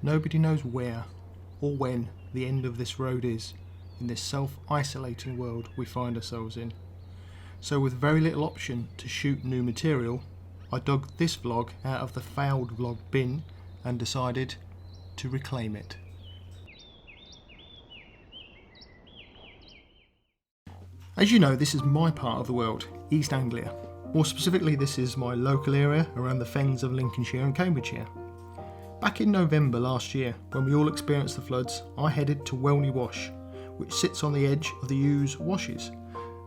Nobody knows where or when the end of this road is in this self-isolating world we find ourselves in. So with very little option to shoot new material, I dug this vlog out of the failed vlog bin and decided to reclaim it. As you know, this is my part of the world, East Anglia. More specifically, this is my local area around the Fens of Lincolnshire and Cambridgeshire. Back in November last year, when we all experienced the floods, I headed to Welney Wash, which sits on the edge of the Ouse Washes.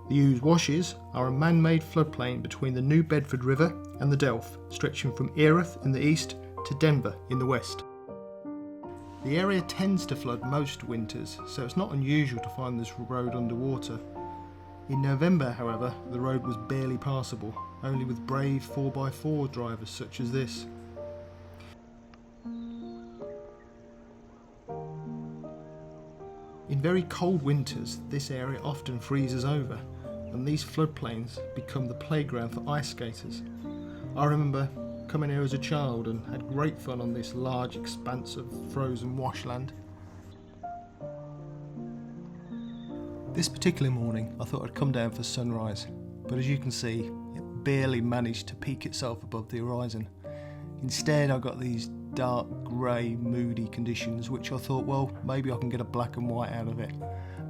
The Ouse Washes are a man-made floodplain between the New Bedford River and the Delf, stretching from Erith in the east to Denver in the west. The area tends to flood most winters, so it's not unusual to find this road underwater. In November, however, the road was barely passable, only with brave 4x4 drivers such as this. In very cold winters, this area often freezes over, and these floodplains become the playground for ice skaters. I remember coming here as a child and had great fun on this large expanse of frozen washland. This particular morning I thought I'd come down for sunrise, but as you can see, it barely managed to peak itself above the horizon. Instead I got these dark, grey, moody conditions, which I thought, well, maybe I can get a black and white out of it.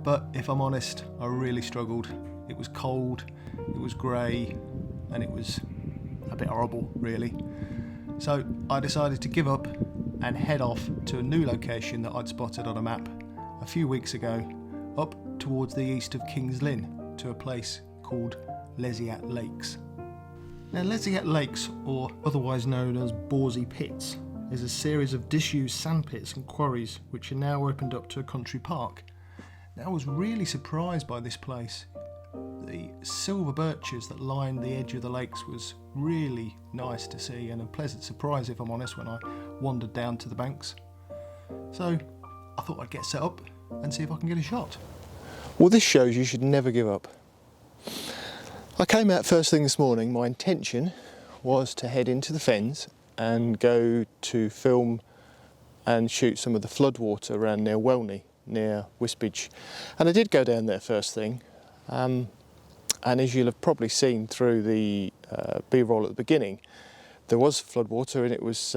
But if I'm honest, I really struggled. It was cold, it was grey, and it was a bit horrible, really. So I decided to give up and head off to a new location that I'd spotted on a map a few weeks ago, up towards the east of King's Lynn, to a place called Lesiat Lakes. Now, Lesiat Lakes, or otherwise known as Borsey Pits, is a series of disused sandpits and quarries which are now opened up to a country park. Now, I was really surprised by this place. The silver birches that lined the edge of the lakes was really nice to see, and a pleasant surprise, if I'm honest, when I wandered down to the banks. So I thought I'd get set up and see if I can get a shot. Well, this shows you should never give up. I came out first thing this morning. My intention was to head into the Fens and go to film and shoot some of the floodwater around near Welney, near Wisbech. And I did go down there first thing. And as you'll have probably seen through the B-roll at the beginning, there was floodwater and it was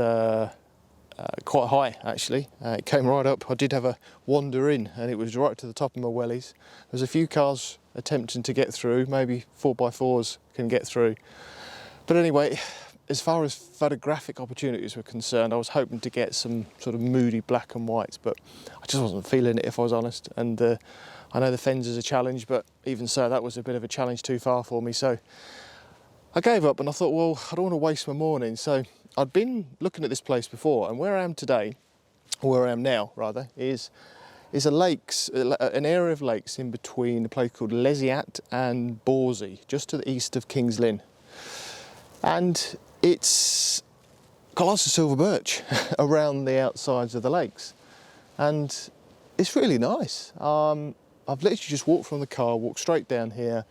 quite high actually. It came right up. I did have a wander in and it was right to the top of my wellies. There was a few cars attempting to get through, maybe 4x4s can get through. But anyway, as far as photographic opportunities were concerned, I was hoping to get some sort of moody black and whites, but I just wasn't feeling it, if I was honest. And I know the Fens is a challenge, but even so, that was a bit of a challenge too far for me. So I gave up and I thought, well, I don't want to waste my morning. So I'd been looking at this place before, and where I am today, or where I am now rather, is a lakes, an area of lakes in between a place called Lesiat and Borsey, just to the east of King's Lynn. And it's got lots of silver birch around the outsides of the lakes, and it's really nice. I've literally just walked from the car, walked straight down here,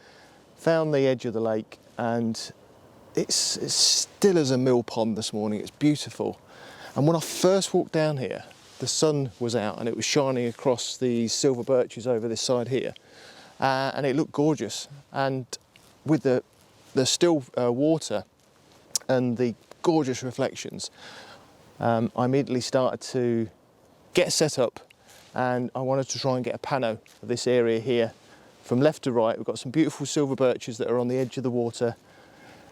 found the edge of the lake, and it's still as a mill pond this morning. It's beautiful. And when I first walked down here, the sun was out and it was shining across the silver birches over this side here, and it looked gorgeous. And with the still water and the gorgeous reflections, I immediately started to get set up, and I wanted to try and get a pano of this area here. From left to right, we've got some beautiful silver birches that are on the edge of the water,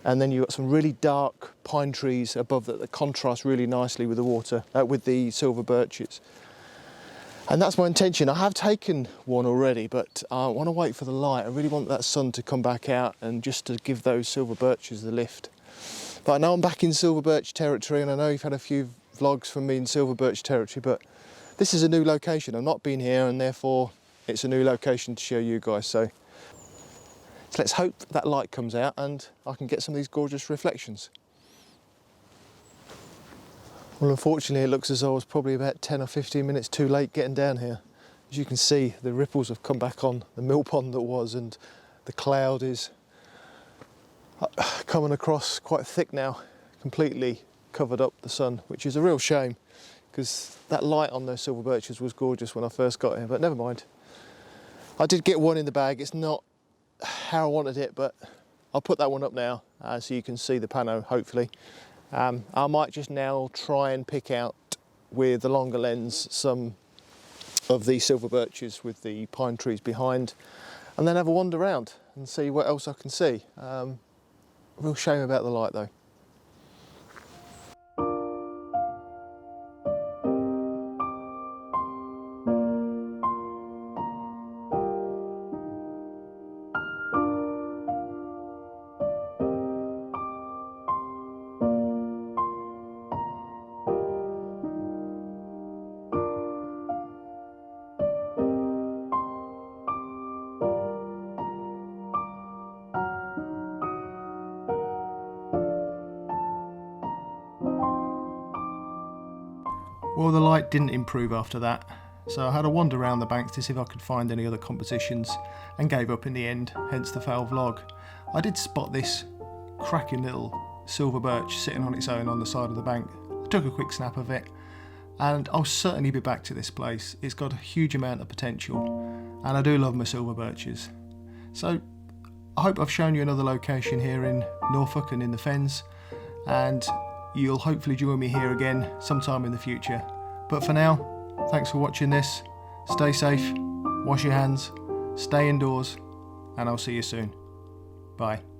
and then you've got some really dark pine trees above that contrast really nicely with the water, with the silver birches. And that's my intention. I have taken one already, but I want to wait for the light. I really want that sun to come back out and just to give those silver birches the lift. But I know I'm back in silver birch territory, and I know you've had a few vlogs from me in silver birch territory, but this is a new location. I've not been here, and therefore it's a new location to show you guys. So let's hope that light comes out and I can get some of these gorgeous reflections. Well, unfortunately it looks as though I was probably about 10 or 15 minutes too late getting down here. As you can see, the ripples have come back on the mill pond that was, and the cloud is coming across quite thick now, completely covered up the sun, which is a real shame because that light on those silver birches was gorgeous when I first got here, but never mind. I did get one in the bag. It's not how I wanted it, but I'll put that one up now so you can see the pano, hopefully. I might just now try and pick out with the longer lens some of the silver birches with the pine trees behind, and then have a wander around and see what else I can see. Real shame about the light though. Well, the light didn't improve after that, so I had a wander around the banks to see if I could find any other compositions and gave up in the end, hence the failed vlog. I did spot this cracking little silver birch sitting on its own on the side of the bank. I took a quick snap of it, and I'll certainly be back to this place. It's got a huge amount of potential, and I do love my silver birches. So I hope I've shown you another location here in Norfolk and in the Fens, and you'll hopefully join me here again sometime in the future. But for now, thanks for watching this. Stay safe, wash your hands, stay indoors, and I'll see you soon. Bye.